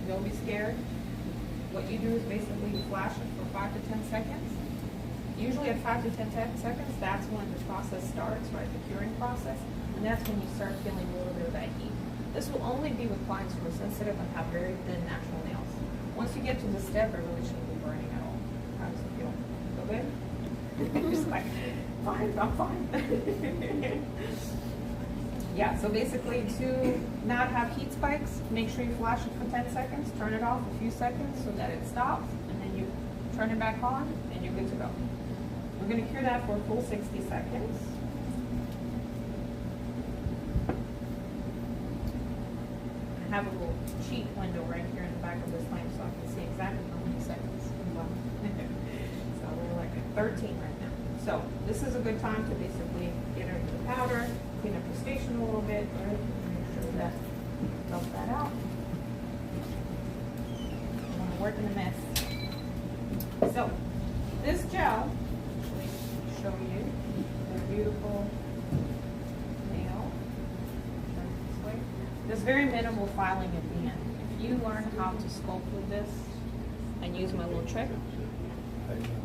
Don't be scared. What you do is basically you flash it for 5 to 10 seconds. Usually at 5 to 10 seconds, that's when the process starts, right? The curing process. And that's when you start feeling a little bit of that heat. This will only be with clients who are sensitive and have very thin natural nails. Once you get to this step, it really shouldn't be burning at all. How does it feel? Feel good? Just like, fine, I'm fine. Yeah, so basically to not have heat spikes, make sure you flash it for 10 seconds, turn it off a few seconds so that it stops, and then you turn it back on, and you're good to go. We're going to cure that for a full 60 seconds. I have a little cheat window right here in the back of this lamp so I can see exactly how many seconds. So we're like at 13 right now. So this is a good time to basically get into the powder, clean up your station a little bit, right? Make sure that dump that out. I want to work in a mess. So this gel, actually show you the beautiful nail. This way. There's very minimal filing at the end. If you learn how to sculpt with this and use my little trick,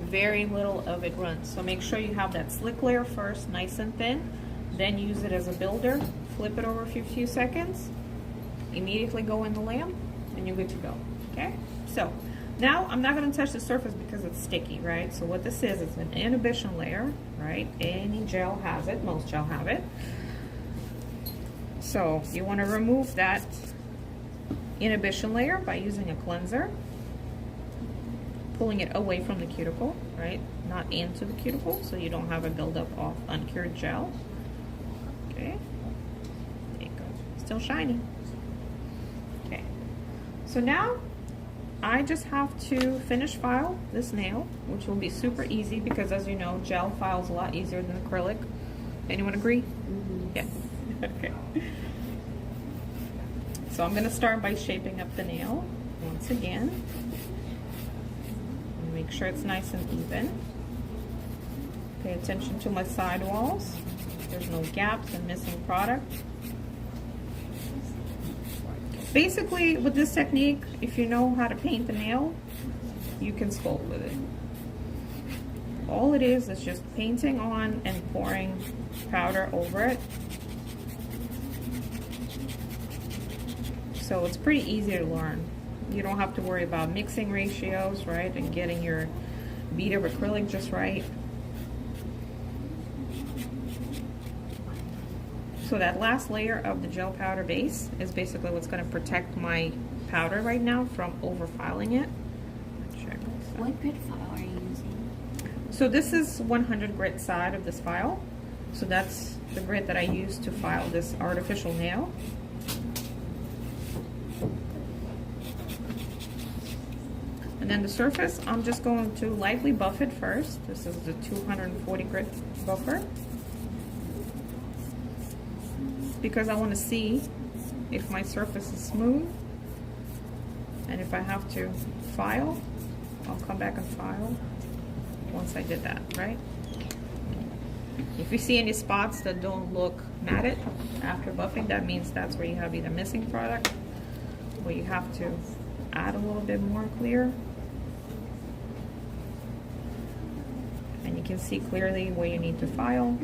very little of it runs. So make sure you have that slick layer first, nice and thin. Then use it as a builder. Flip it over for a few seconds. Immediately go in the lamp, and you're good to go. Okay? So now I'm not going to touch the surface because it's sticky, right? So what this is, it's an inhibition layer, right? Any gel has it. Most gel have it. So you want to remove that inhibition layer by using a cleanser. Pulling it away from the cuticle, right? Not into the cuticle, so you don't have a buildup of uncured gel. Okay, there you go. Still shiny. Okay, so now I just have to finish file this nail, which will be super easy because, as you know, gel files a lot easier than acrylic. Anyone agree? Mm-hmm. Yeah. Okay. So I'm going to start by shaping up the nail once again. Make sure it's nice and even. Pay attention to my side walls. There's no gaps and missing product. Basically, with this technique, if you know how to paint the nail, you can sculpt with it. All it is just painting on and pouring powder over it. So it's pretty easy to learn. You don't have to worry about mixing ratios, right? And getting your bead of acrylic just right. So that last layer of the gel powder base is basically what's going to protect my powder right now from over-filing it. What grit file are you using? So this is 100 grit side of this file. So that's the grit that I use to file this artificial nail. And then the surface, I'm just going to lightly buff it first. This is the 240 grit buffer. Because I want to see if my surface is smooth. And if I have to file, I'll come back and file once I did that, right? If you see any spots that don't look matted after buffing, that means that's where you have either missing product or you have to add a little bit more clear. And you can see clearly where you need to file.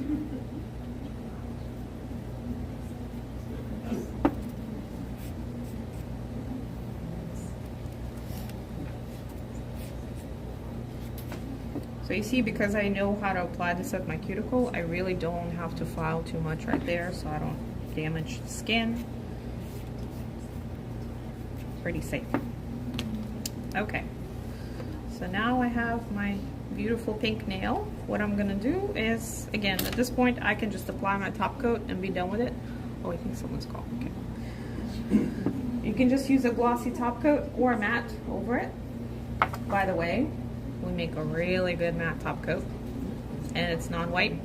So you see, because I know how to apply this at my cuticle, I really don't have to file too much right there so I don't damage the skin. Pretty safe. Okay, so now I have my beautiful pink nail. What I'm gonna do is, again, at this point I can just apply my top coat and be done with it. Oh, I think someone's called. Okay. You can just use a glossy top coat or a matte over it. By the way, we make a really good matte top coat, and it's non-white,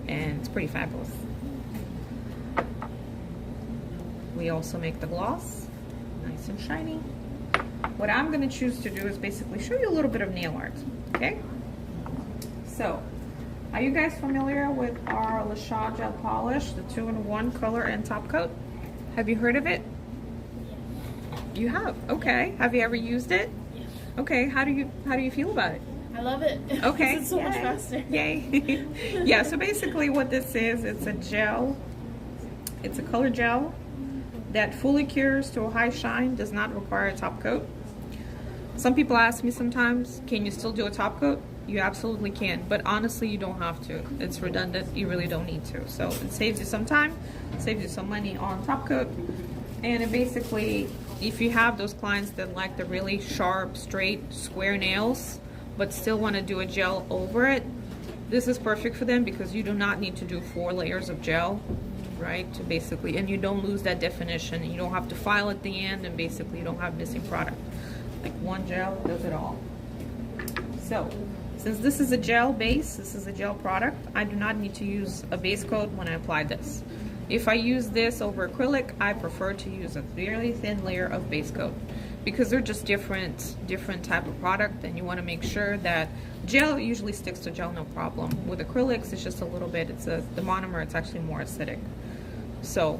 and it's pretty fabulous. We also make the gloss, nice and shiny. What I'm going to choose to do is basically show you a little bit of nail art, okay? So, are you guys familiar with our Le Chat gel polish, the 2-in-1 color and top coat? Have you heard of it? You have? Okay. Have you ever used it? Yeah. Okay. How do you feel about it? I love it. Okay. It's so much faster. Yay. Yeah, so basically what this is, it's a gel. It's a color gel that fully cures to a high shine, does not require a top coat. Some people ask me sometimes, can you still do a top coat? You absolutely can, but honestly, you don't have to. It's redundant. You really don't need to. So it saves you some time, saves you some money on top coat. And it basically, if you have those clients that like the really sharp, straight, square nails, but still want to do a gel over it, this is perfect for them because you do not need to do 4 layers of gel, right? To basically, and you don't lose that definition. You don't have to file at the end, and basically you don't have missing product. Like one gel does it all. So, since this is a gel base, this is a gel product, I do not need to use a base coat when I apply this. If I use this over acrylic, I prefer to use a very thin layer of base coat because they're just different type of product, and you want to make sure that gel usually sticks to gel no problem. With acrylics, it's just a little bit, the monomer, it's actually more acidic. So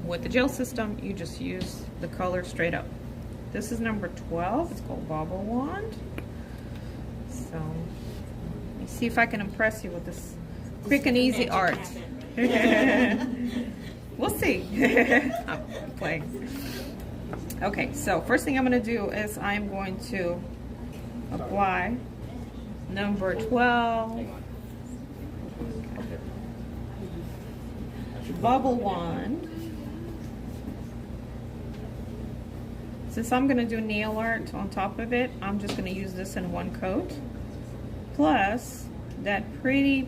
with the gel system, you just use the color straight up. This is number 12, it's called Bobble Wand. So let me see if I can impress you with this quick and easy art. We'll see. I'm playing. Okay, so first thing I'm going to do is I'm going to apply number 12 Bubble Wand. Since I'm going to do nail art on top of it, I'm just going to use this in one coat. Plus, that pretty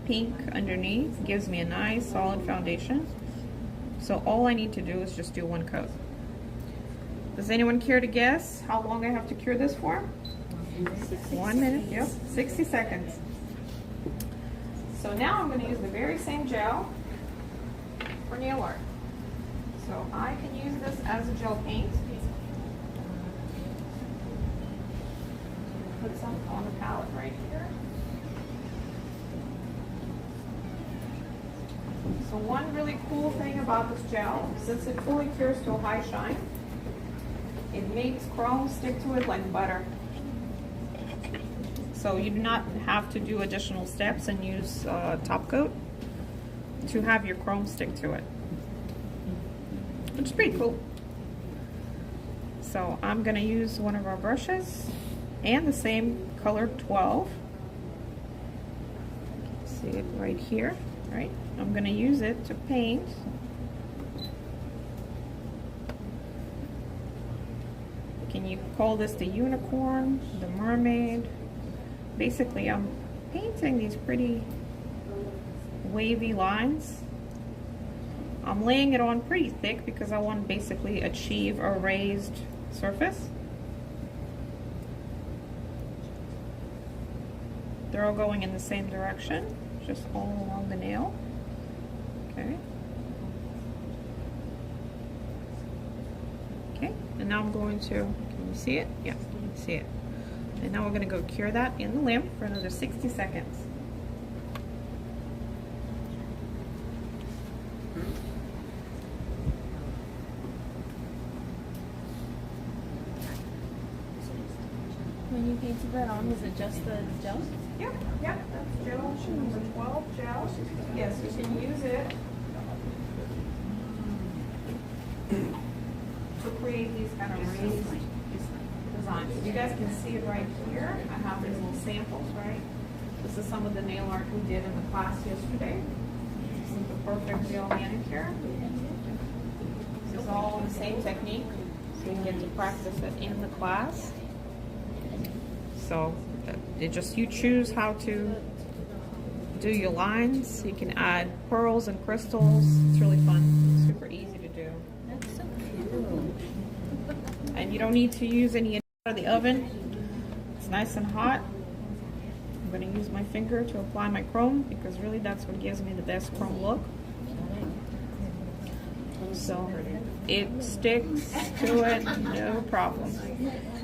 pink underneath gives me a nice solid foundation. So all I need to do is just do one coat. Does anyone care to guess how long I have to cure this for? 1 minute, yep, 60 seconds. So now I'm going to use the very same gel for nail art. So I can use this as a gel paint. Put some on the palette right here. So one really cool thing about this gel, since it fully cures to a high shine, it makes chrome stick to it like butter. So you do not have to do additional steps and use top coat to have your chrome stick to it, which is pretty cool. So I'm going to use one of our brushes and the same color 12. See it right here, right? I'm going to use it to paint. Can you call this the unicorn, the mermaid? Basically, I'm painting these pretty wavy lines. I'm laying it on pretty thick because I want to basically achieve a raised surface. They're all going in the same direction, just all along the nail. Okay. Okay, and now I'm going to, can you see it? Yeah, you can see it. And now we're going to go cure that in the lamp for another 60 seconds. When you painted that on, was it just the gel? Yep, yep, that's gel, number 12 gel. Yes, you can use it to create these kind of raised designs. You guys can see it right here. I have these little samples, right? This is some of the nail art we did in the class yesterday. This is the perfect gel manicure. This is all the same technique, so you get to practice it in the class. So it just, you choose how to do your lines. You can add pearls and crystals. It's really fun. Super easy to do. That's so cute. And you don't need to use any out of the oven. It's nice and hot. I'm going to use my finger to apply my chrome because really that's what gives me the best chrome look. So it sticks to it, no problem.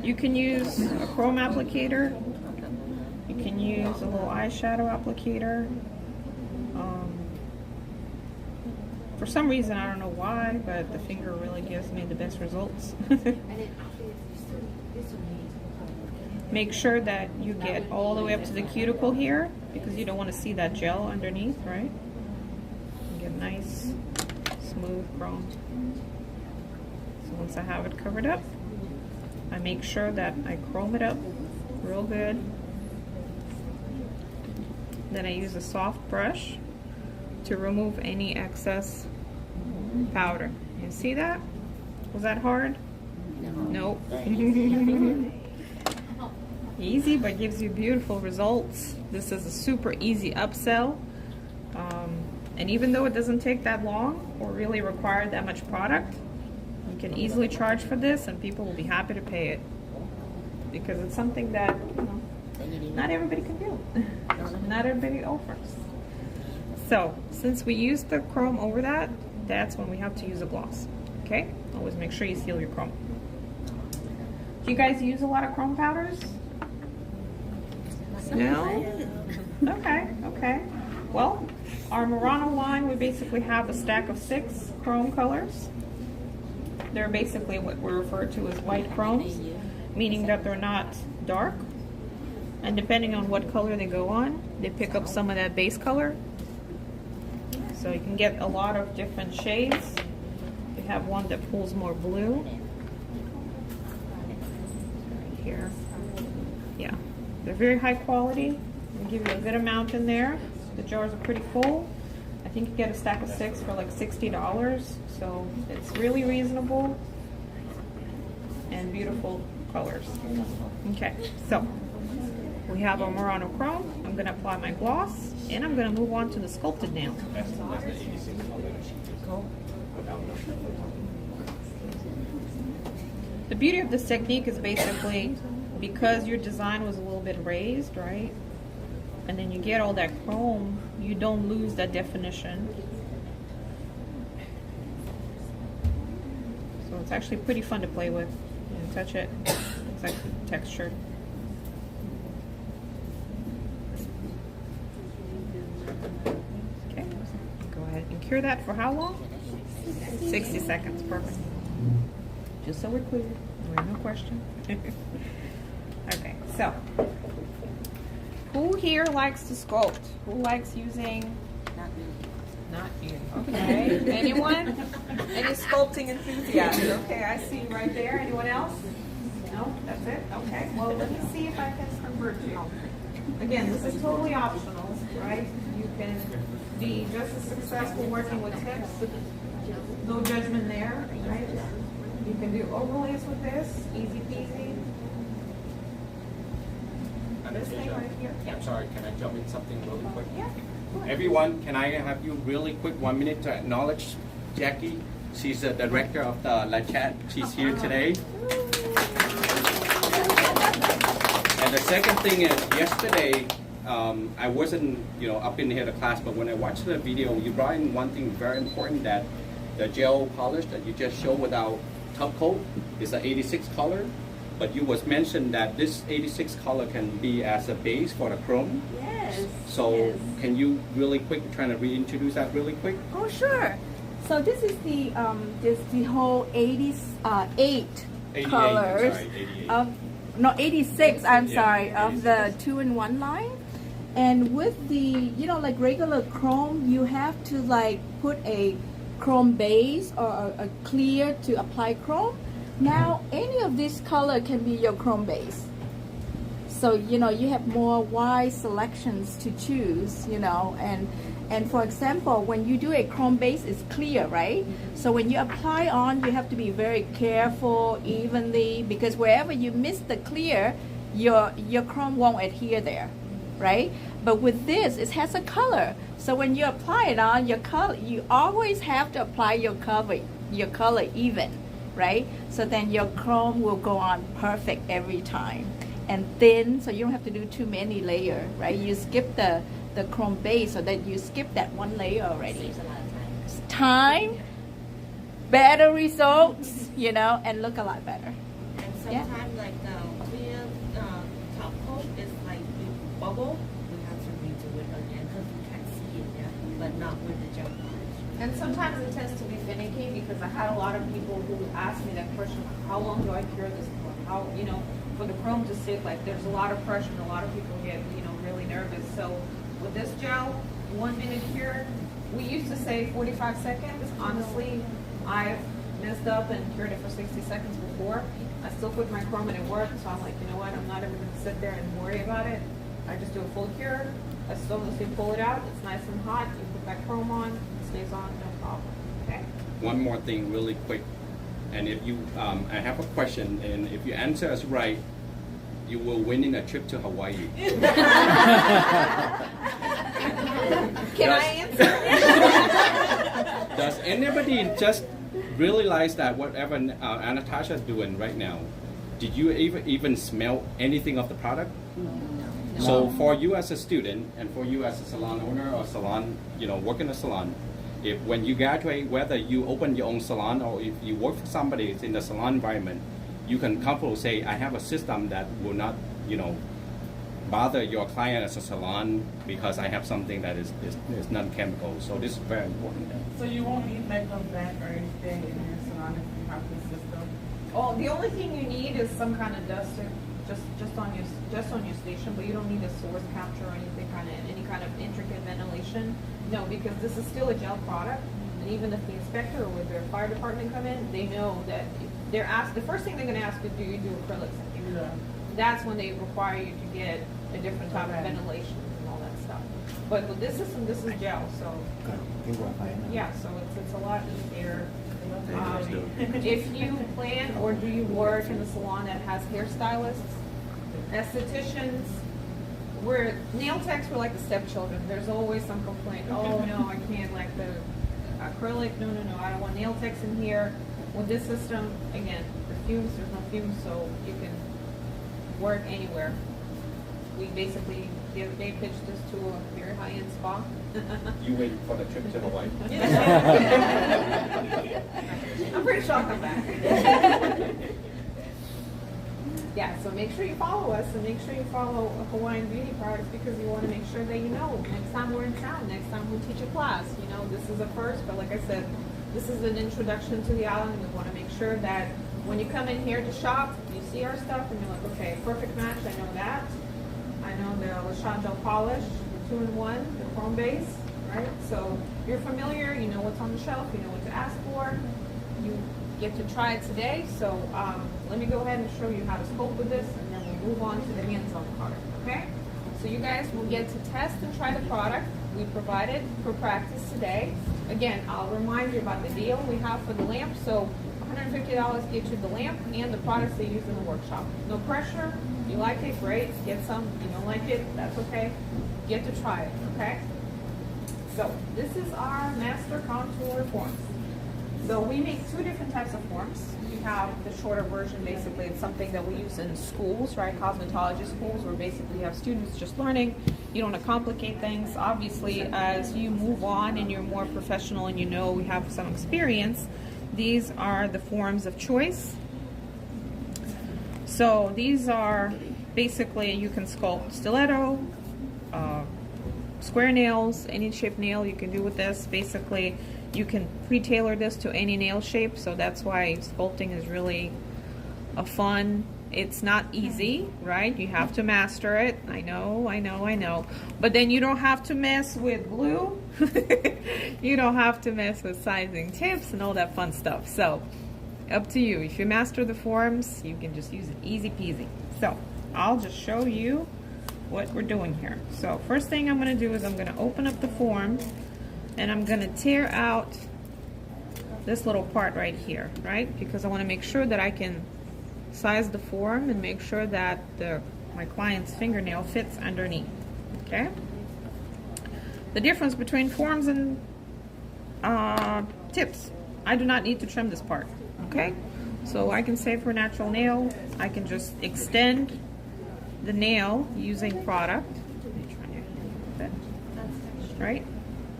You can use a chrome applicator. You can use a little eyeshadow applicator. For some reason, I don't know why, but the finger really gives me the best results. Make sure that you get all the way up to the cuticle here, because you don't want to see that gel underneath, right? And get nice, smooth chrome. So once I have it covered up, I make sure that I chrome it up real good. Then I use a soft brush to remove any excess powder. You see that? Was that hard? No. Nope. Easy, but gives you beautiful results. This is a super easy upsell. And even though it doesn't take that long or really require that much product, you can easily charge for this and people will be happy to pay it. Because it's something that, you know, not everybody can do. Not everybody offers. So, since we used the chrome over that, that's when we have to use a gloss. Okay? Always make sure you seal your chrome. Do you guys use a lot of chrome powders? No? Okay, okay. Well, our Murano line, we basically have a stack of 6 chrome colors. They're basically what we refer to as white chromes, meaning that they're not dark. And depending on what color they go on, they pick up some of that base color. So you can get a lot of different shades. We have one that pulls more blue. Right here. Yeah, they're very high quality. They give you a good amount in there. The jars are pretty full. I think you get a stack of 6 for like $60. So it's really reasonable and beautiful colors. Okay, so we have our Murano chrome. I'm going to apply my gloss, and I'm going to move on to the sculpted nail. The beauty of this technique is basically because your design was a little bit raised, right? And then you get all that chrome, you don't lose that definition. So it's actually pretty fun to play with. You touch it, it's like textured. Okay, go ahead and cure that for how long? 60 seconds, perfect. Just so we're clear, no question. Okay, so who here likes to sculpt? Who likes using? Not you. Okay. Anyone? Any sculpting enthusiasts? Okay, I see you right there. Anyone else? No, that's it. Okay. Well, let me see if I can convert you. Again, this is totally optional, right? You can be just as successful working with tips. No judgment there, right? You can do overlays with this, easy peasy. This thing right here. I'm sorry, can I jump in something really quick? Yeah. Everyone, can I have you really quick 1 minute to acknowledge Jackie? She's the director of the La Chat. She's here today. And the second thing is, yesterday, I wasn't, up in here the class, but when I watched the video, you brought in one thing very important, that the gel polish that you just showed without top coat is an 86 color. But you was mentioned that this 86 color can be as a base for the chrome. Yes. So yes. Can you really quick trying to reintroduce that really quick? Oh, sure. So this is the whole 88 colors 88. of 86. I'm Yeah, sorry, of 86. the 2-in-1 line. And with the like regular chrome, you have to like put a chrome base or a clear to apply chrome. Now any of this color can be your chrome base. So you have more wide selections to choose, and for example, when you do a chrome base, it's clear, right? So when you apply on, you have to be very careful, evenly, because wherever you miss the clear, your chrome won't adhere there, right? But with this, it has a color. So when you apply it on, you always have to apply your color even, right? So then your chrome will go on perfect every time. And thin, so you don't have to do too many layers, right? You skip the chrome base, so that you skip that one layer already. Saves a lot of Time, better results, and look a lot better. And Yeah. sometimes like the clear top coat is like you bubble. We have to redo it again because we can't see it yet, but not with the gel polish. And sometimes it tends to be finicky because I had a lot of people who asked me that question, how long do I cure this for? How, you know, for the chrome to sit, like there's a lot of pressure and a lot of people get, you know, really nervous. So with this gel, 1 minute cure, we used to say 45 seconds. Honestly, I've messed up and cured it for 60 seconds before. I still put my chrome and it worked, so I'm like, you know what, I'm not even gonna sit there and worry about it. I just do a full cure. As soon as you pull it out, it's nice and hot. You put that chrome on, it stays on, no problem. Okay? One more thing really quick. And if you, I have a question, and if you answer us right, you will win in a trip to Hawaii. Can I answer? Does anybody just realize that whatever Anastasia is doing right now, did you even smell anything of the product? No. So for you as a student and for you as a salon owner or salon, you know, work in a salon, if when you graduate, whether you open your own salon or if you work for somebody that's in the salon environment, you can comfortably say, I have a system that will not, you know, bother your client as a salon because I have something that is non-chemical. So this is very important. So you won't need makeup back or anything in your salon if you have this system? Oh, the only thing you need is some kind of duster, just on your station, but you don't need a source capture or anything any kind of intricate ventilation. No, because this is still a gel product, and even if the inspector or with their fire department come in, they know that they're asked. The first thing they're going to ask is, do you do acrylics? Yeah. That's when they require you to get a different type of ventilation and all that stuff. But with this system, this is gel, so yeah, so it's a lot easier. If you plan or do you work in a salon that has hairstylists, estheticians, nail techs were like the stepchildren. There's always some complaint. Oh no, I can't like the acrylic. No, I don't want nail techs in here. With this system, again, the fumes, there's no fumes, so you can work anywhere. We basically, the other day, pitched this to a very high-end spa. You wait for the trip to Hawaii. I'm pretty sure I'll come back. Yeah, so make sure you follow us and make sure you follow Hawaiian Beauty Products because you want to make sure that you know next time we're in town, next time we teach a class. You know, this is a first, but like I said, this is an introduction to the island. We want to make sure that when you come in here to shop, you see our stuff and you're like, okay, perfect match, I know that. I know the LaShawn gel polish, the 2-in-1, the chrome base, right? So you're familiar, you know what's on the shelf, you know what to ask for. You get to try it today. So let me go ahead and show you how to sculpt with this and then we'll move on to the hands-on product, okay? So you guys will get to test and try the product we provided for practice today. Again, I'll remind you about the deal we have for the lamp. So $150 gets you the lamp and the products they use in the workshop. No pressure. You like it, great. Get some. You don't like it, that's okay. Get to try it, okay? So this is our master contour forms. So we make 2 different types of forms. We have the shorter version, basically it's something that we use in schools, right? Cosmetology schools, where basically you have students just learning. You don't want to complicate things. Obviously, as you move on and you're more professional and you know we have some experience, these are the forms of choice. So these are basically, you can sculpt stiletto, square nails, any shape nail you can do with this. Basically, you can pre-tailor this to any nail shape, so that's why sculpting is really a fun. It's not easy, right? You have to master it. I know. But then you don't have to mess with glue. You don't have to mess with sizing tips and all that fun stuff. So, up to you. If you master the forms, you can just use it easy peasy. So, I'll just show you what we're doing here. So, first thing I'm going to do is I'm going to open up the form and I'm going to tear out this little part right here, right? Because I want to make sure that I can size the form and make sure that my client's fingernail fits underneath, okay? The difference between forms and tips, I do not need to trim this part, okay? So I can say for a natural nail, I can just extend the nail using product,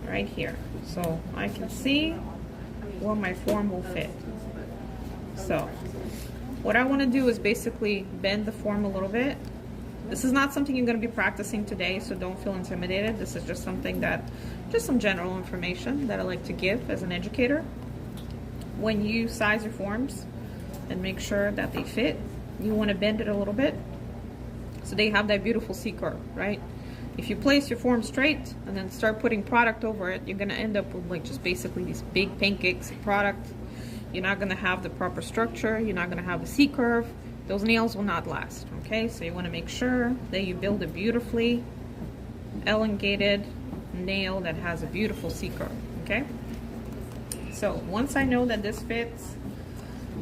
right here. So I can see where my form will fit. So what I want to do is basically bend the form a little bit This is not something you're going to be practicing today, so don't feel intimidated. This is just something that, just some general information that I like to give as an educator. When you size your forms and make sure that they fit, you want to bend it a little bit so they have that beautiful C curve, right? If you place your form straight and then start putting product over it, you're going to end up with like just basically these big pancakes of product. You're not going to have the proper structure. You're not going to have the C curve. Those nails will not last, okay? So you want to make sure that you build a beautifully elongated nail that has a beautiful C curve, okay? So once I know that this fits,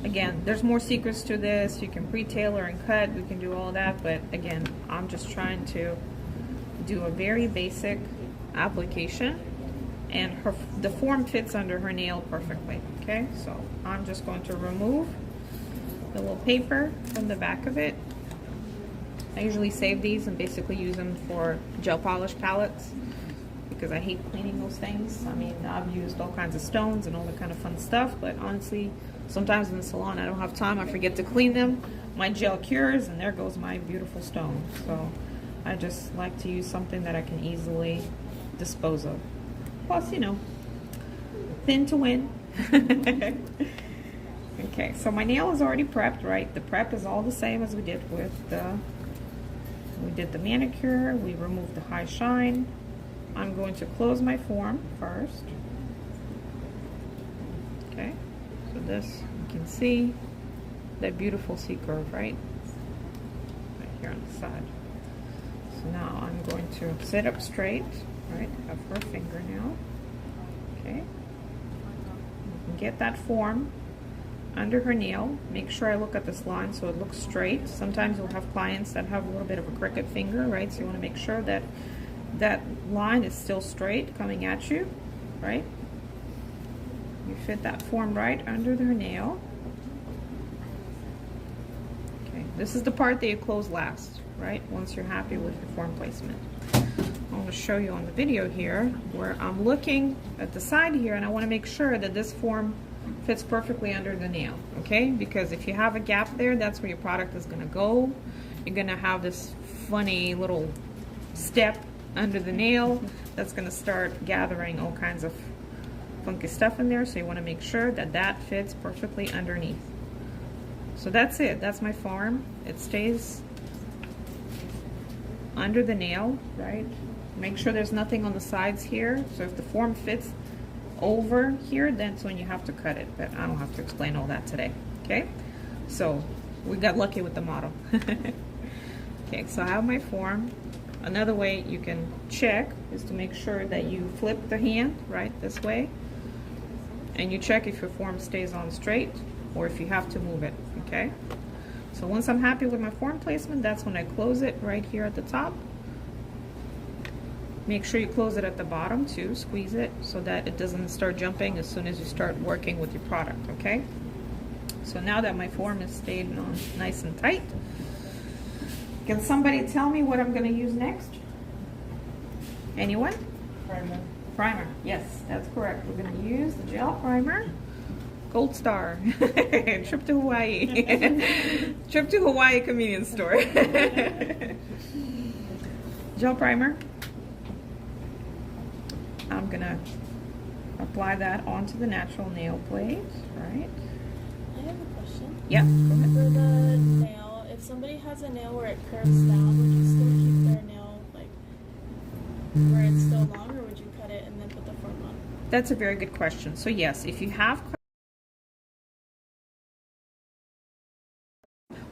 again, there's more secrets to this. You can pre-tailor and cut. We can do all that, but again, I'm just trying to do a very basic application, and the form fits under her nail perfectly, okay? So I'm just going to remove the little paper from the back of it. I usually save these and basically use them for gel polish palettes because I hate cleaning those things. I mean, I've used all kinds of stones and all that kind of fun stuff, but honestly, sometimes in the salon I don't have time. I forget to clean them. My gel cures and there goes my beautiful stone. So I just like to use something that I can easily dispose of. Plus, you know, thin to win. Okay, so my nail is already prepped, right? The prep is all the same as we did with we did the manicure. We removed the high shine. I'm going to close my form first. Okay, so this, you can see that beautiful C curve, right? Right here on the side. So now I'm going to sit up straight, right? Have her finger now. Okay. You can get that form under her nail. Make sure I look at this line so it looks straight. Sometimes you'll have clients that have a little bit of a crooked finger, right? So you want to make sure that that line is still straight coming at you, right? You fit that form right under her nail. Okay, this is the part that you close last, right? Once you're happy with your form placement. I'm going to show you on the video here where I'm looking at the side here and I want to make sure that this form fits perfectly under the nail, okay? Because if you have a gap there, that's where your product is going to go. You're going to have this funny little step under the nail that's going to start gathering all kinds of funky stuff in there, so you want to make sure that that fits perfectly underneath. So that's it. That's my form. It stays under the nail, right? Make sure there's nothing on the sides here. So if the form fits over here, that's when you have to cut it, but I don't have to explain all that today, okay? So we got lucky with the model. Okay, so I have my form. Another way you can check is to make sure that you flip the hand right this way, and you check if your form stays on straight or if you have to move it, okay? So once I'm happy with my form placement, that's when I close it right here at the top. Make sure you close it at the bottom too, squeeze it so that it doesn't start jumping as soon as you start working with your product, okay? So now that my form is stayed on nice and tight, can somebody tell me what I'm going to use next? Anyone? Primer. Primer, yes, that's correct. We're going to use the gel primer. Gold star. Trip to Hawaii. Trip to Hawaii convenience store. Gel primer. I'm gonna apply that onto the natural nail plate, right? I have a question. Yeah. For the nail, if somebody has a nail where it curves down, would you still keep their nail like where it's still long, or would you cut it and then put the form on? That's a very good question. So yes, if you have,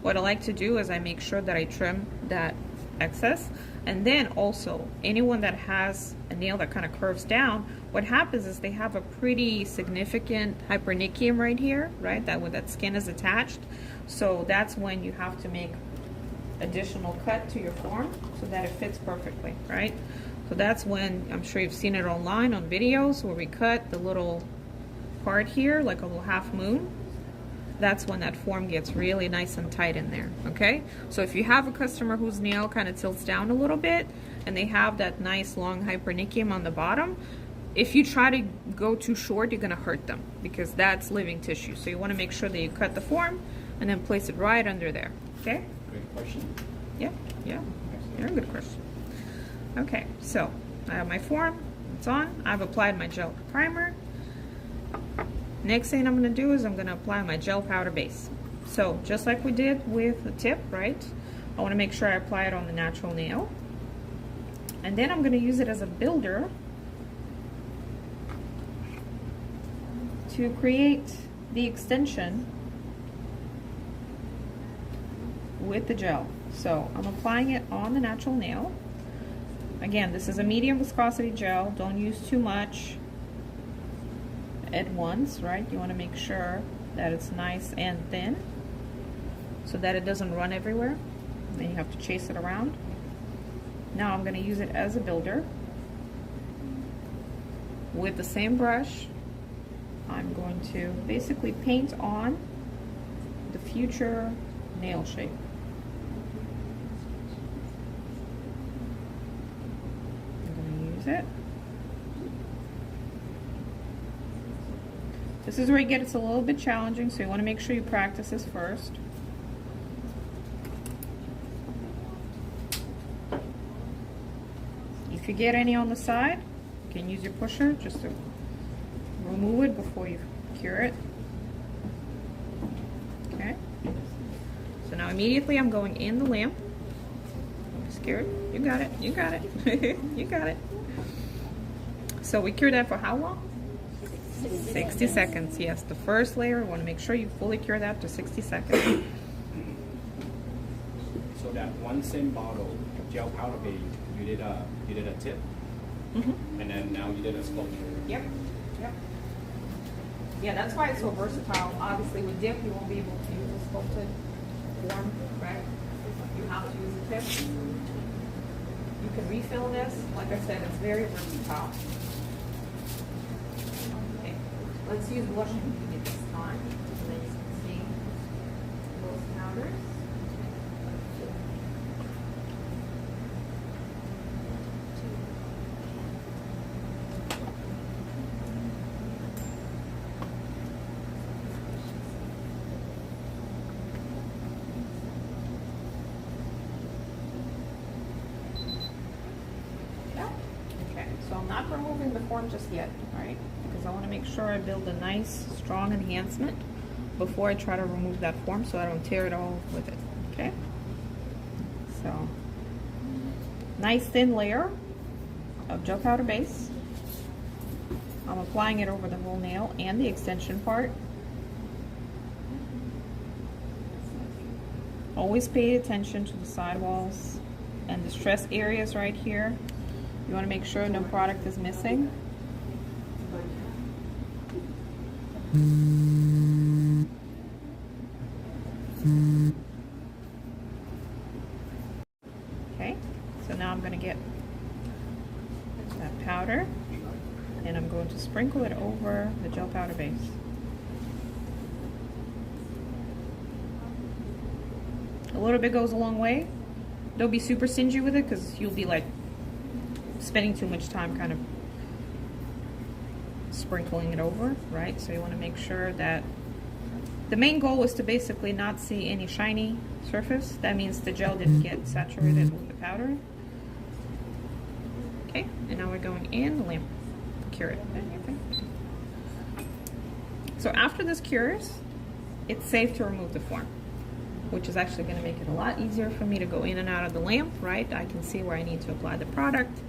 what I like to do is I make sure that I trim that excess. And then also, anyone that has a nail that kind of curves down, what happens is they have a pretty significant hypernychium right here, right? That when that skin is attached. So that's when you have to make additional cut to your form so that it fits perfectly, right? So that's when, I'm sure you've seen it online on videos where we cut the little part here, like a little half moon. That's when that form gets really nice and tight in there, okay? So if you have a customer whose nail kind of tilts down a little bit and they have that nice long hypernychium on the bottom, if you try to go too short, you're gonna hurt them because that's living tissue. So you wanna make sure that you cut the form and then place it right under there, okay? Great question. Yeah, yeah. Very good question. Okay, so I have my form. It's on. I've applied my gel primer. Next thing I'm going to do is I'm going to apply my gel powder base. So just like we did with the tip, right? I want to make sure I apply it on the natural nail. And then I'm going to use it as a builder to create the extension with the gel. So I'm applying it on the natural nail. Again, this is a medium viscosity gel. Don't use too much at once, right? You want to make sure that it's nice and thin so that it doesn't run everywhere. Then you have to chase it around. Now I'm going to use it as a builder. With the same brush, I'm going to basically paint on the future nail shape. I'm going to use it. This is where it gets a little bit challenging, so you want to make sure you practice this first. If you get any on the side, you can use your pusher just to remove it before you cure it. Okay. So now immediately I'm going in the lamp. I'm scared. You got it. You got it. You got it. So we cure that for how long? 60 seconds. Yes, the first layer, we want to make sure you fully cure that to 60 seconds. So that one same bottle of gel powder base, you did a tip, and then now you did a sculpture. Yep. Yep. Yeah, that's why it's so versatile. Obviously, with dip, you won't be able to use a sculpted form, right? You have to use a tip. You can refill this. Like I said, it's very versatile. Okay, let's use blushing medium this time. So that you can see those powders. So I'm not removing the form just yet, right? Because I want to make sure I build a nice, strong enhancement before I try to remove that form so I don't tear it all with it, okay? So, nice thin layer of gel powder base. I'm applying it over the whole nail and the extension part. Always pay attention to the sidewalls and the stress areas right here. You want to make sure no product is missing. Okay, so now I'm going to get that powder and I'm going to sprinkle it over the gel powder base. A little bit goes a long way. Don't be super stingy with it because you'll be like spending too much time kind of sprinkling it over, right? So you want to make sure that the main goal is to basically not see any shiny surface. That means the gel didn't get saturated with the powder. Okay, and now we're going in the lamp to cure it. So after this cures, it's safe to remove the form, which is actually going to make it a lot easier for me to go in and out of the lamp, right? I can see where I need to apply the product.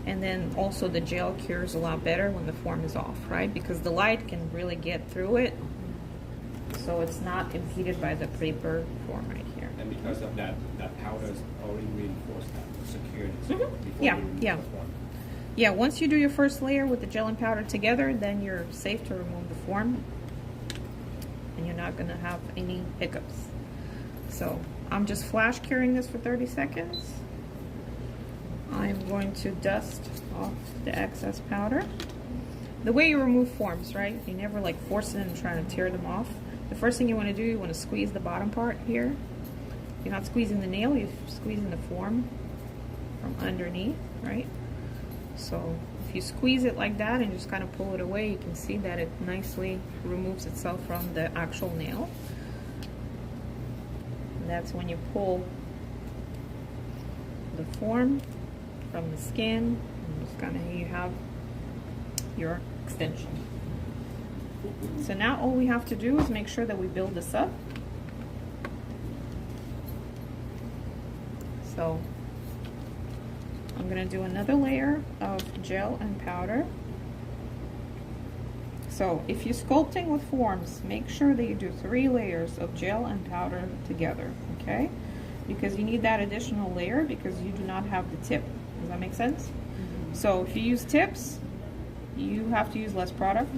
And then also the gel cures a lot better when the form is off, right? Because the light can really get through it, so it's not impeded by the paper form right here. And because of that, that powder is already reinforced that security. Before Yeah, you remove yeah. the form. Yeah, once you do your first layer with the gel and powder together, then you're safe to remove the form. And you're not gonna have any hiccups. So I'm just flash curing this for 30 seconds. I'm going to dust off the excess powder. The way you remove forms, right? You never like force it and try to tear them off. The first thing you want to do, you want to squeeze the bottom part here. You're not squeezing the nail, you're squeezing the form from underneath, right? So if you squeeze it like that and just kind of pull it away, you can see that it nicely removes itself from the actual nail. And that's when you pull the form from the skin. And just kind of, you have your extension. So now all we have to do is make sure that we build this up. So I'm going to do another layer of gel and powder. So if you're sculpting with forms, make sure that you do 3 layers of gel and powder together, okay? Because you need that additional layer because you do not have the tip. Does that make sense? So if you use tips, you have to use less product.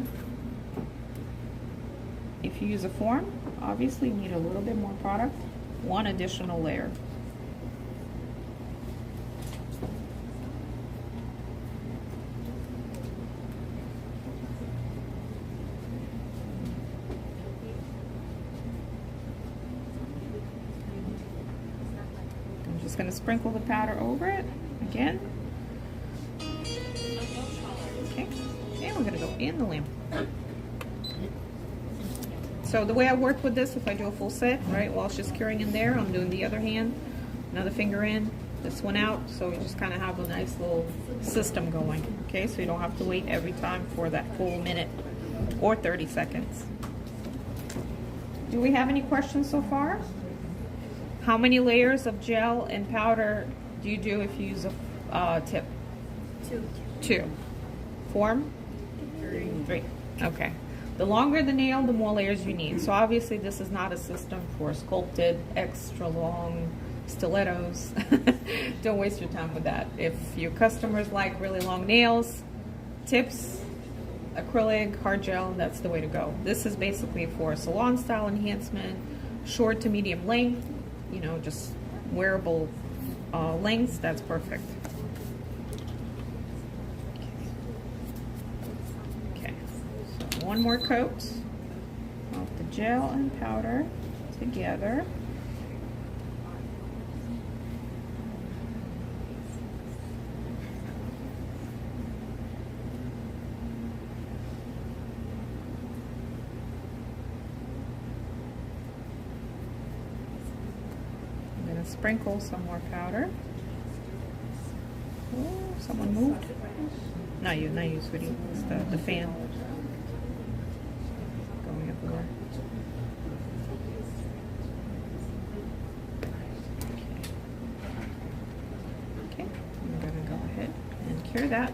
If you use a form, obviously you need a little bit more product, 1 additional layer. I'm just going to sprinkle the powder over it again. Okay, and we're going to go in the lamp. So the way I work with this, if I do a full set, right, while it's just curing in there, I'm doing the other hand, another finger in, this one out, so you just kind of have a nice little system going, okay? So you don't have to wait every time for that full minute or 30 seconds. Do we have any questions so far? How many layers of gel and powder do you do if you use a tip? 2. 2. Form? 3. Okay. The longer the nail, the more layers you need. So obviously this is not a system for sculpted, extra long stilettos. Don't waste your time with that. If your customers like really long nails, tips, acrylic, hard gel, that's the way to go. This is basically for salon style enhancement, short to medium length, you know, just wearable lengths, that's perfect. Okay, so 1 more coat of the gel and powder together. Sprinkle some more powder. Oh, someone moved. Not you, sweetie. It's the fan going everywhere. Okay, I'm gonna go ahead and cure that.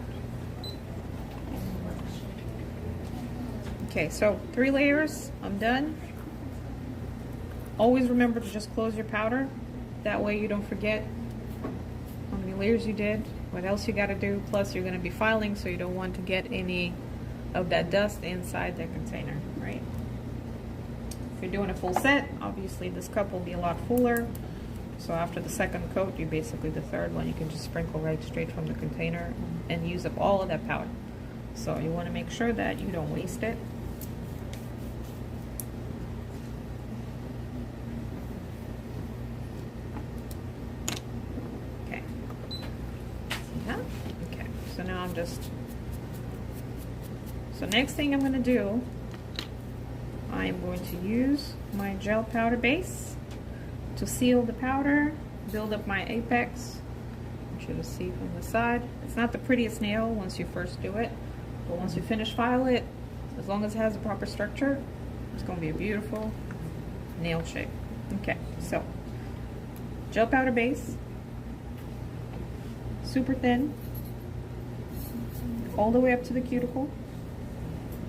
Okay, so 3 layers. I'm done. Always remember to just close your powder. That way you don't forget how many layers you did, what else you got to do. Plus you're going to be filing, so you don't want to get any of that dust inside the container, right? If you're doing a full set, obviously this cup will be a lot fuller. So after the 2nd coat, you basically the 3rd one, you can just sprinkle right straight from the container and use up all of that powder. So you want to make sure that you don't waste it. So now I'm just, so next thing I'm going to do, I'm going to use my gel powder base to seal the powder, build up my apex. I want you to see from the side. It's not the prettiest nail once you first do it, but once you finish file it, as long as it has the proper structure, it's going to be a beautiful nail shape. Okay, so gel powder base, super thin, all the way up to the cuticle,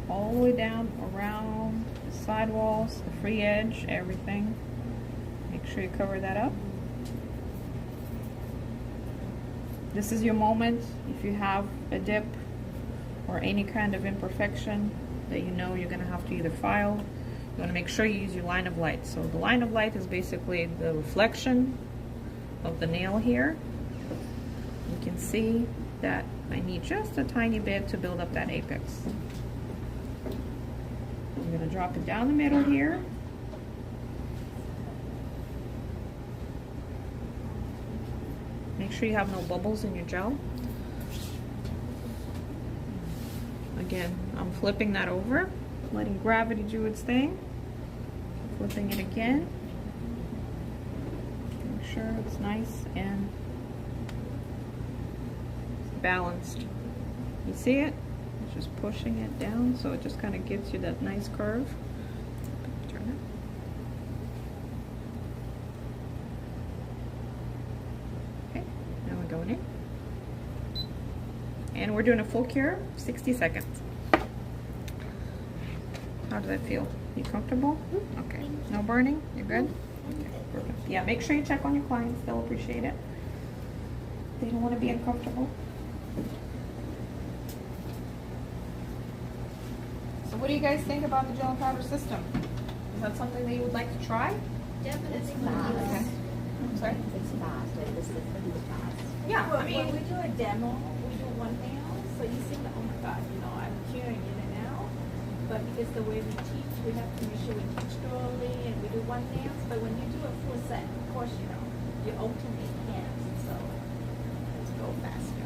all the way down around the side walls, the free edge, everything. Make sure you cover that up. This is your moment. If you have a dip or any kind of imperfection that you know you're going to have to either file, you want to make sure you use your line of light. So the line of light is basically the reflection of the nail here. You can see that I need just a tiny bit to build up that apex. I'm going to drop it down the middle here. Make sure you have no bubbles in your gel. Again, I'm flipping that over, letting gravity do its thing. Flipping it again. Make sure it's nice and balanced. You see it? It's just pushing it down, so it just kind of gives you that nice curve. Turn it. Okay, now we're going in. And we're doing a full cure, 60 seconds. How does that feel? You comfortable? Okay. No burning? You're good? Okay, perfect. Yeah, make sure you check on your clients. They'll appreciate it. They don't want to be uncomfortable. So what do you guys think about the gel and powder system? Is that something that you would like to try? Definitely. Okay. I'm sorry? It's fast, like this is pretty fast. Yeah, I mean, when we do a demo, we do one nail, so you think, oh my God, you know, I'm curing in and out. But because the way we teach, we have to make sure we teach thoroughly and we do one nail. But when you do a full set, of course, you know, you alternate hands, so let's go faster.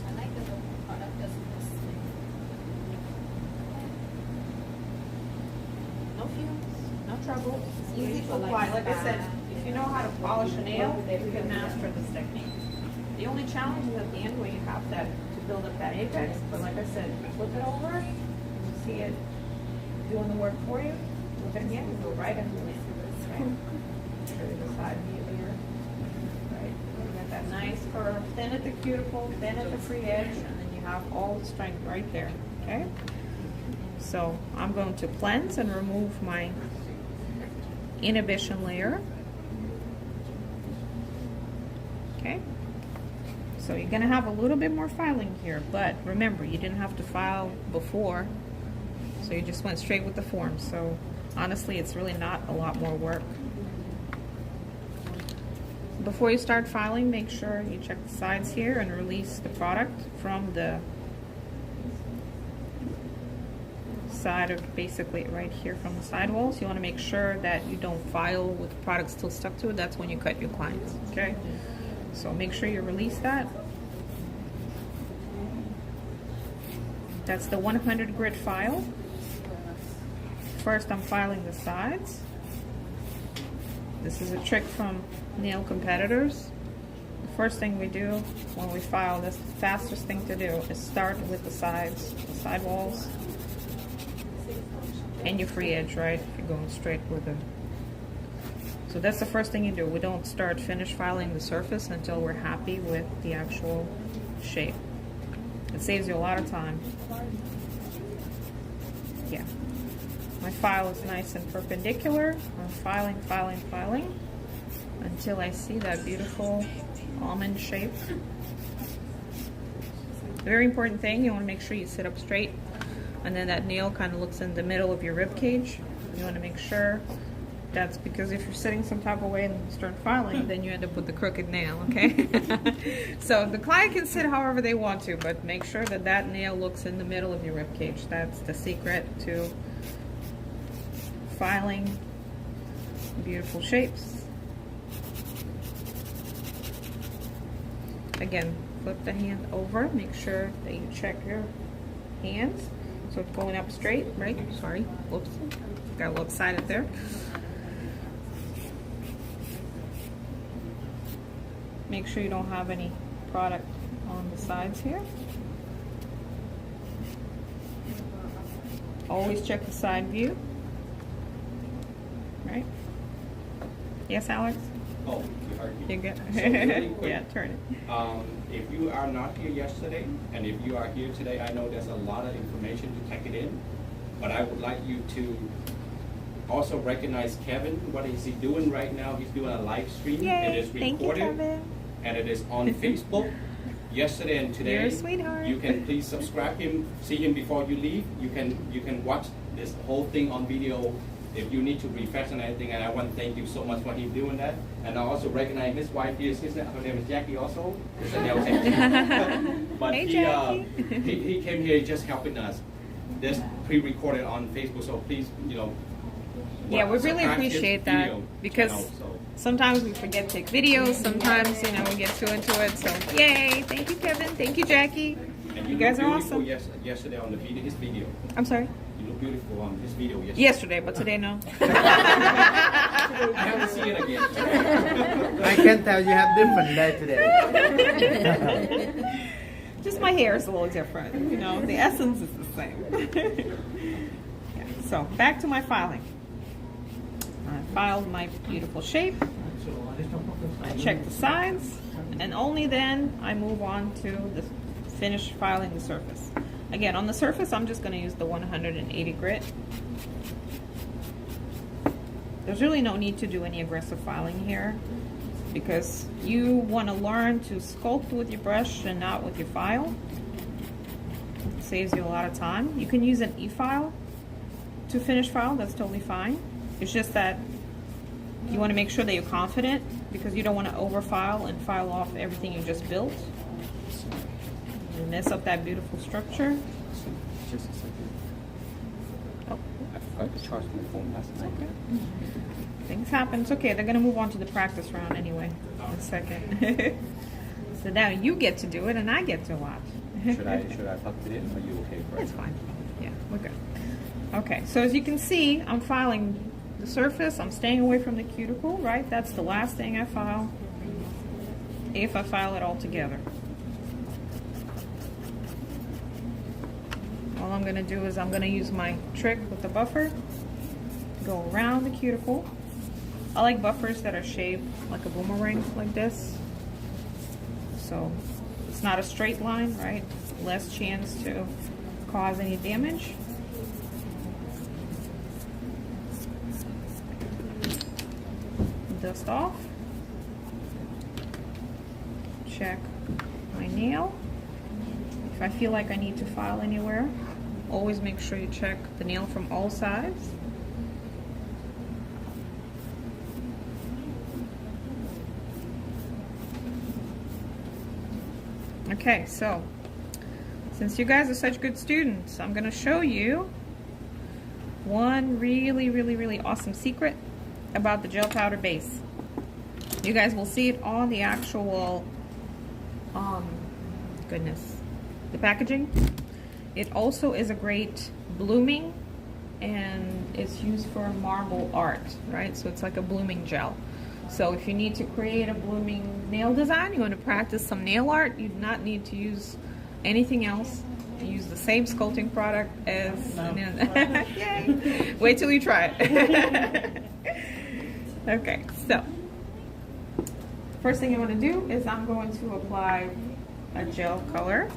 I like the product does this thing. No fumes, no trouble, easy to apply. Like I said, if you know how to polish a nail, you can master this technique. The only challenge is at the end where you have that to build up that apex, but like I said, flip it over, you see it doing the work for you, flip it again, and go right into it. Right? Show you the side view here. Right? You got that nice curve, thin at the cuticle, thin at the free edge, and then you have all the strength right there. Okay? So I'm going to cleanse and remove my inhibition layer. Okay? So you're going to have a little bit more filing here, but remember, you didn't have to file before, so you just went straight with the form. So honestly, it's really not a lot more work. Before you start filing, make sure you check the sides here and release the product from the side of basically right here from the sidewalls. You want to make sure that you don't file with the product still stuck to it. That's when you cut your clients, okay? So make sure you release that. That's the 100 grit file. First, I'm filing the sides. This is a trick from nail competitors. The first thing we do when we file this, the fastest thing to do is start with the sides, the sidewalls, and your free edge, right? If you're going straight with it. So that's the first thing you do. We don't start finish filing the surface until we're happy with the actual shape. It saves you a lot of time. Yeah. My file is nice and perpendicular. I'm filing, filing, filing until I see that beautiful almond shape. The very important thing, you want to make sure you sit up straight, and then that nail kind of looks in the middle of your rib cage. You want to make sure that's because if you're sitting some type of way and start filing, then you end up with the crooked nail, okay? So the client can sit however they want to, but make sure that that nail looks in the middle of your rib cage. That's the secret to filing beautiful shapes. Again, flip the hand over, make sure that you check your hands. So it's going up straight, right? Sorry, whoops, got a little excited there. Make sure you don't have any product on the sides here. Always check the side view. Right? Yes, Alex? Oh, you heard me. You good? So really quick, Yeah, turn it. if you are not here yesterday, and if you are here today, I know there's a lot of information to take it in, but I would like you to also recognize Kevin. What is he doing right now? He's doing a live stream. Yay, It is thank you, recorded, Kevin. and it is on Facebook. Yesterday and today, You're a sweetheart. you can please subscribe him, see him before you leave. You can watch this whole thing on video if you need to refresh on anything. And I want to thank you so much for him doing that. And I also recognize his wife here. Her name is Jackie also. It's a nail tech. But Hey, he came here just helping us. This pre-recorded on Facebook, so please, Yeah, we really subscribe his appreciate that video because channel, so. sometimes we forget to take videos. Sometimes, we get too into it. So, yay. Thank you, Kevin. Thank you, Jackie. And You guys are look beautiful awesome. yesterday on his video. I'm sorry? You look beautiful on his video yesterday. Yesterday, but today, no. I haven't seen it again. I can tell you have different day today. Just my hair is a little different. You know, the essence is the same. Yeah, so back to my filing. I filed my beautiful shape. I check the sides, and only then I move on to the finish filing the surface. Again, on the surface, I'm just going to use the 180 grit. There's really no need to do any aggressive filing here because you want to learn to sculpt with your brush and not with your file. It saves you a lot of time. You can use an e-file to finish file, that's totally fine. It's just that you want to make sure that you're confident because you don't want to overfile and file off everything you just built and mess up that beautiful structure. Just a second. Oh, I forgot to charge my phone last night. Okay. Things happen. It's okay. They're going to move on to the practice round anyway in a second. So now you get to do it and I get to watch. Should I plug it in? Are you okay for it? It's fine. Yeah, we're good. Okay, so as you can see, I'm filing the surface. I'm staying away from the cuticle, right? That's the last thing I file, if I file it all together. All I'm going to do is I'm going to use my trick with the buffer, go around the cuticle. I like buffers that are shaped like a boomerang, like this. So it's not a straight line, right? Less chance to cause any damage. Dust off. Check my nail. If I feel like I need to file anywhere, always make sure you check the nail from all sides. Okay, so since you guys are such good students, I'm going to show you one really awesome secret about the gel powder base. You guys will see it on the actual, the packaging. It also is a great blooming and it's used for marble art, right? So it's like a blooming gel. So if you need to create a blooming nail design, you want to practice some nail art, you do not need to use anything else. You use the same sculpting product as... Yay! Wait till you try it. Okay, so first thing you want to do is I'm going to apply a gel color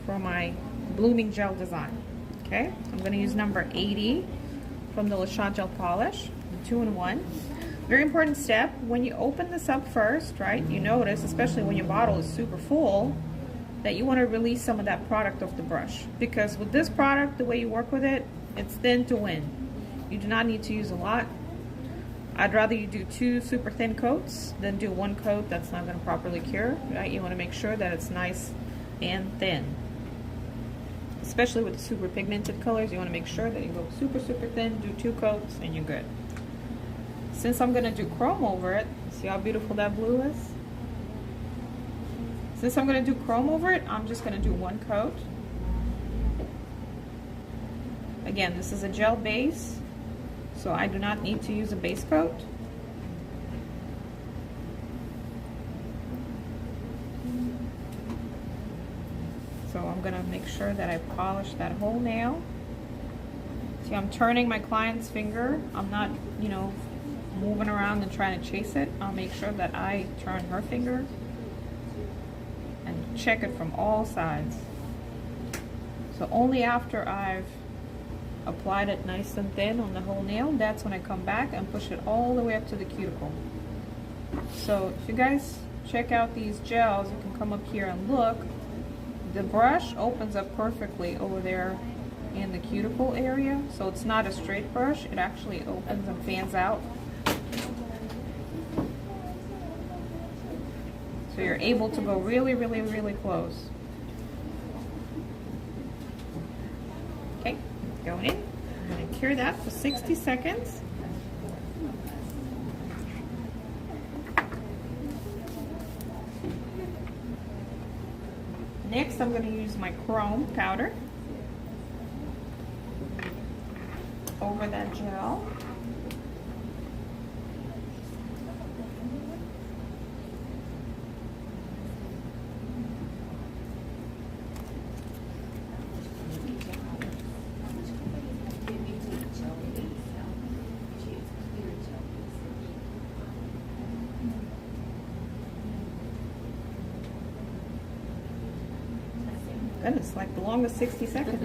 for my blooming gel design. Okay, I'm going to use number 80 from the Le Chat Gel Polish, 2-in-1. Very important step, when you open this up first, right, you notice, especially when your bottle is super full, that you want to release some of that product off the brush. Because with this product, the way you work with it, it's thin to win. You do not need to use a lot. I'd rather you do 2 super thin coats than do 1 coat that's not going to properly cure, right? You want to make sure that it's nice and thin. Especially with the super pigmented colors, you want to make sure that you go super thin, do 2 coats, and you're good. Since I'm going to do chrome over it, see how beautiful that blue is? Since I'm going to do chrome over it, I'm just going to do 1 coat. Again, this is a gel base, so I do not need to use a base coat. So I'm going to make sure that I polish that whole nail. See, I'm turning my client's finger. I'm not, you know, moving around and trying to chase it. I'll make sure that I turn her finger and check it from all sides. So only after I've applied it nice and thin on the whole nail, that's when I come back and push it all the way up to the cuticle. So if you guys check out these gels, you can come up here and look. The brush opens up perfectly over there in the cuticle area, so it's not a straight brush. It actually opens and fans out. So you're able to go really close. Okay, going in. I'm going to cure that for 60 seconds. Next, I'm going to use my chrome powder over that gel. goodness, like the longest 60 seconds.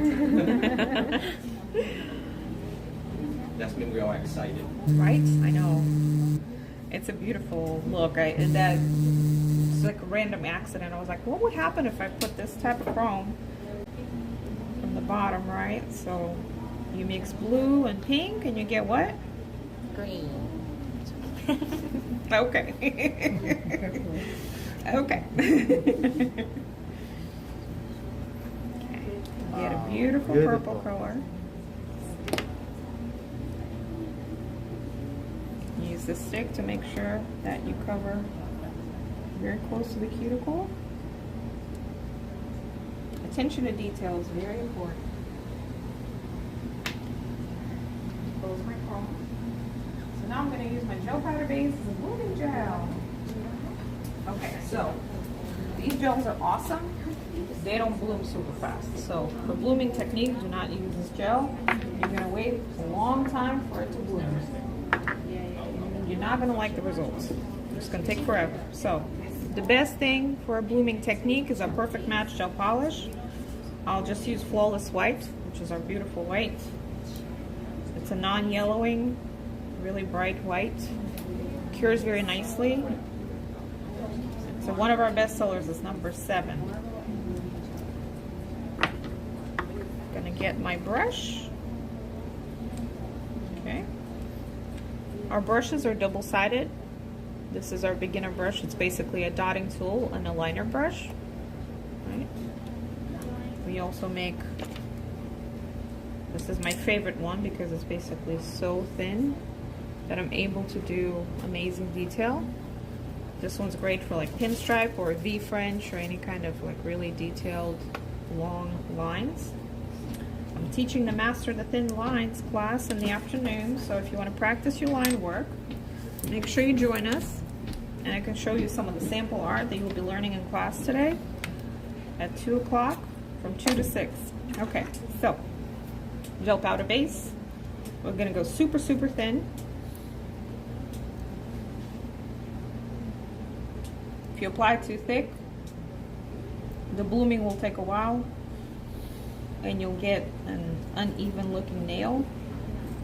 That's when we're all excited. Right? I know. It's a beautiful look. It's like a random accident. I was like, what would happen if I put this type of chrome from the bottom, right? So you mix blue and pink and you get what? Green. Okay. Okay. Get a beautiful purple color. Use the stick to make sure that you cover very close to the cuticle. Attention to detail is very important. Close my chrome. So now I'm going to use my gel powder base as a blooming gel. Okay, so these gels are awesome. They don't bloom super fast. So for blooming technique, do not use this gel. You're going to wait a long time for it to bloom. You're not going to like the results. It's going to take forever. So the best thing for a blooming technique is a perfect match gel polish. I'll just use Flawless White, which is our beautiful white. It's a non-yellowing, really bright white. Cures very nicely. So one of our best sellers is number 7. Gonna get my brush. Okay. Our brushes are double-sided. This is our beginner brush. It's basically a dotting tool and a liner brush. Right. We also make, this is my favorite one because it's basically so thin that I'm able to do amazing detail. This one's great for like pinstripe or V French or any kind of like really detailed long lines. I'm teaching the Master the Thin Lines class in the afternoon, so if you want to practice your line work, make sure you join us, and I can show you some of the sample art that you'll be learning in class today at 2 o'clock from 2 to 6. Okay, so gel powder base. We're going to go super, super thin. If you apply it too thick, the blooming will take a while and you'll get an uneven looking nail,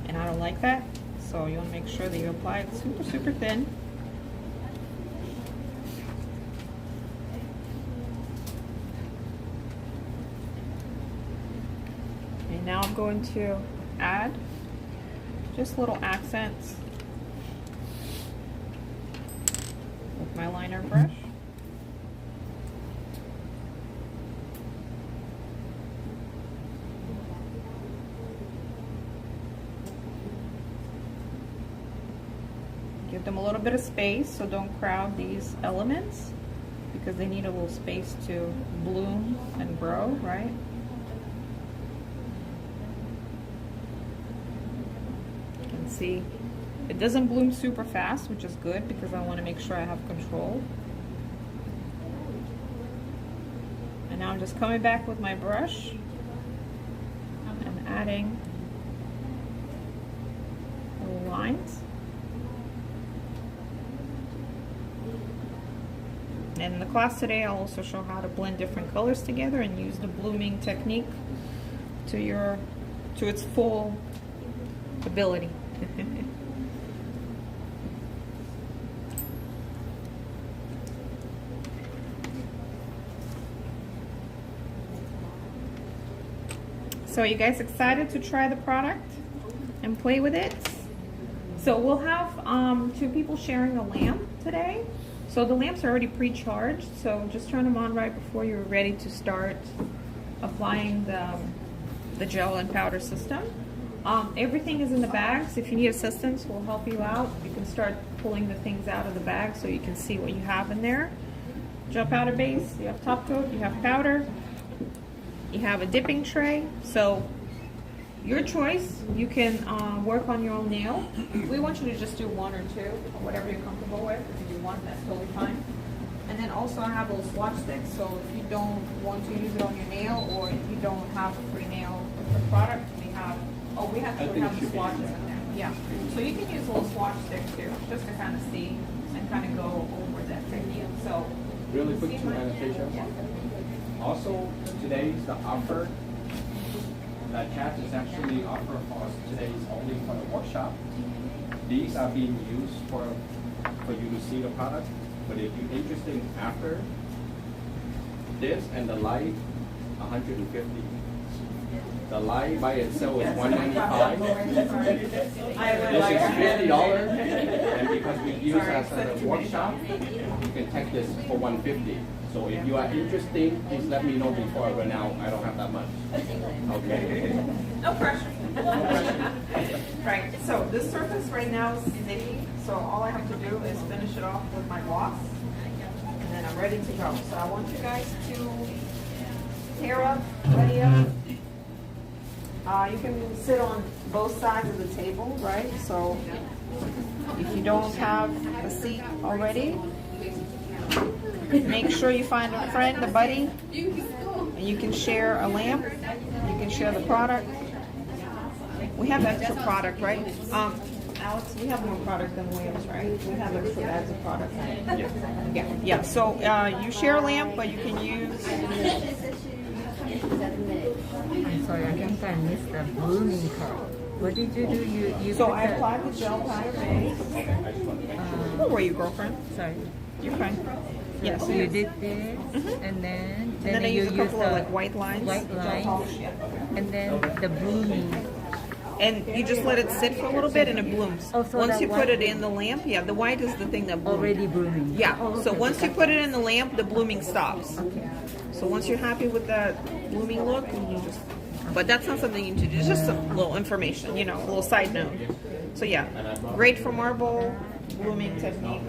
and I don't like that. So you want to make sure that you apply it super, super thin. And now I'm going to add just little accents with my liner brush. Give them a little bit of space, so don't crowd these elements because they need a little space to bloom and grow, right? You can see it doesn't bloom super fast, which is good because I want to make sure I have control. And now I'm just coming back with my brush and adding little lines. And in the class today, I'll also show how to blend different colors together and use the blooming technique to its full ability. So are you guys excited to try the product and play with it? So we'll have 2 people sharing a lamp today. So the lamps are already pre-charged, so just turn them on right before you're ready to start applying the gel and powder system. Everything is in the bags. If you need assistance, we'll help you out. You can start pulling the things out of the bag so you can see what you have in there. Gel powder base, you have top coat, you have powder, you have a dipping tray. So your choice, you can work on your own nail. We want you to just do 1 or 2, or whatever you're comfortable with. If you do 1, that's totally fine. And then also I have a little swatch stick, so if you don't want to use it on your nail, or if you don't have a free nail product, we have the swatches in there. Yeah, so you can use a little swatch stick too, just to kind of see and kind of go over that technique. So Really quick to Yeah. Also, today is the offer. That cat is actually offer for us today is only for the workshop. These are being used for you to see the product. But if you're interested after this and the light, 150. The light by itself is $195. This is $50, and because we use as a workshop, you can take this for $150. So if you are interested, please let me know before I run out. I don't have that much. Okay. No pressure. Right, so this surface right now is sticky, so all I have to do is finish it off with my gloss, and then I'm ready to go. So I want you guys to pair up, ready up. You can sit on both sides of the table, right? So if you don't have a seat already, make sure you find a friend, a buddy, and you can share a lamp. You can share the product. We have extra product, right? Alex, we have more product than Williams, right? We have extra bags of product. Yeah. So you share a lamp, but you can use. I'm sorry, I think I missed the blooming part. What did you do? You So put I applied the gel powder base. Where were you, girlfriend? Sorry. You're fine. Yes. So you did this, and then I you use a couple of like white lines. white gel lines, polish, yeah. and then the blooming. And you just let it sit for a little bit and it blooms. Oh, so once that you put white it in the lamp, yeah, the white is the thing that blooms. Already blooming. Yeah, Oh, so okay. once you put it in the lamp, the blooming stops. Okay. So once you're happy with that blooming look, you just, but that's not something you need to do, it's just some little information, you know, a little side note. So yeah, great for marble, blooming technique.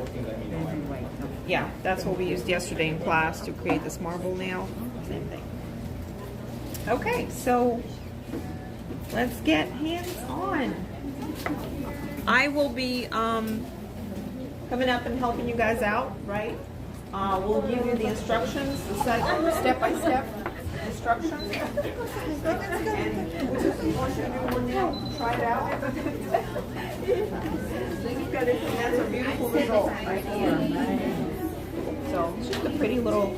Yeah, that's what we used yesterday in class to create this marble nail. Same thing. Okay, so let's get hands on. I will be coming up and helping you guys out, right? We'll give you the instructions, the step-by-step instructions. And we just want you to do one nail, try it out. That's a beautiful result right here. So it's just a pretty little,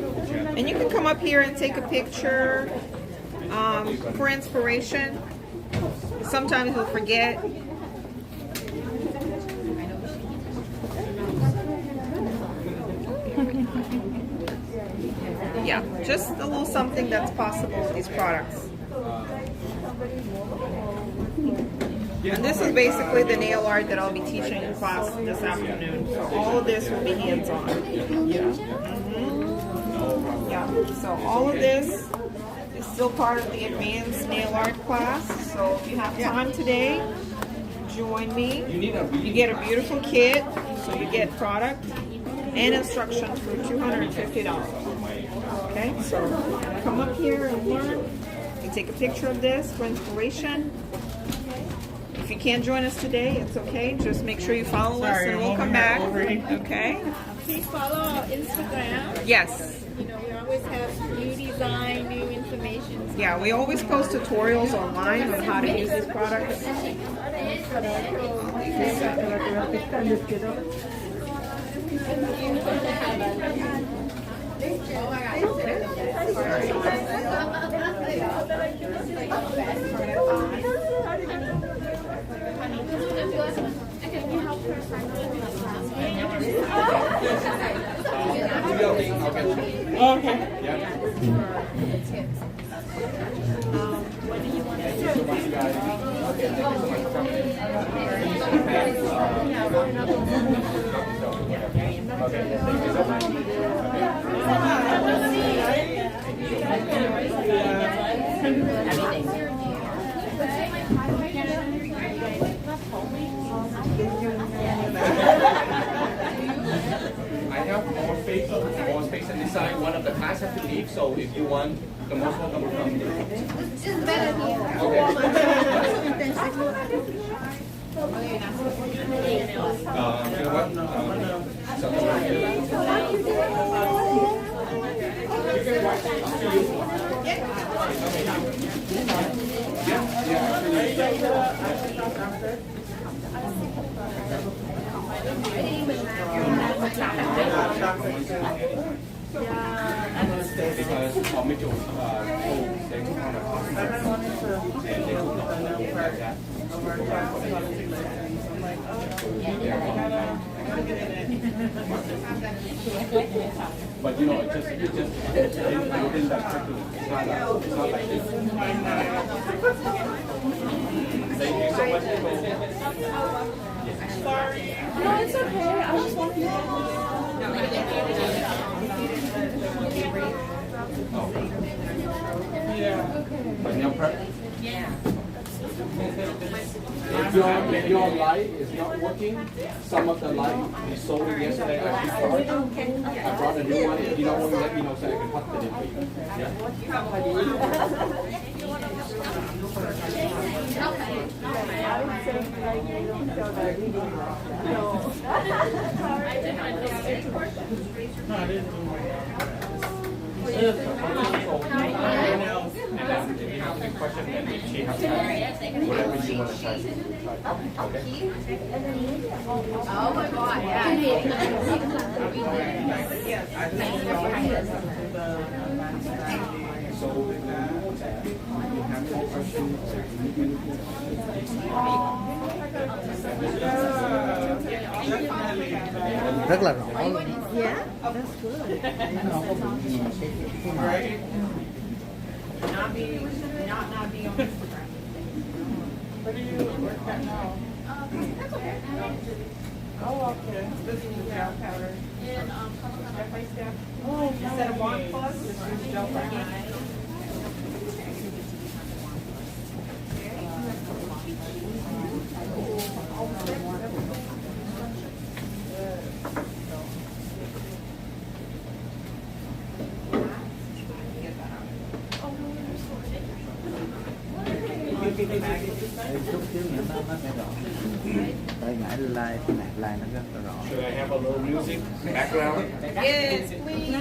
and you can come up here and take a picture for inspiration. Sometimes you'll forget. Yeah, just a little something that's possible with these products. And this is basically the nail art that I'll be teaching in class this afternoon. So all of this will be hands-on. Yeah, so all of this is still part of the advanced nail art class. So if you have time today, join me. You get a beautiful kit, so you get product and instructions for $250. Okay, so come up here and learn. You take a picture of this for inspiration. If you can't join us today, it's okay. Just make sure you follow us and we'll come back. Okay? Please follow our Instagram. Yes. You know, we always have new design, new information. Yeah, we always post tutorials online on how to use these products. Okay. I have more space and design. One of the class have to leave, so if you want, the most welcome to come. You know what? Something like that. You can watch it. Up to you. Because Mitchell told they took on a costume and they took the whole like that. But you know, it just within that curriculum. It's not like this. Thank you so much. No, it's okay. I just want you to But now prep. Yeah. If your light is not working, some of the light we sold it yesterday actually started. I brought a new one. If you don't want to let me know so I can put that in for you. Yeah. And then if you have any question, then she has time. Whatever you want to try. Okay. Oh my God, yeah. So if you have any questions, rất là rõ luôn. Yeah, that's good. Not be on Instagram. What do you work at now? That's okay. Oh, okay. This is the gel powder. Step by step. Oh, instead of 1 plus, just use gel powder. Chút xíu nữa nó sẽ rõ. Tại ngại like nó rất là rõ. Should I have a little music background? Yes, please.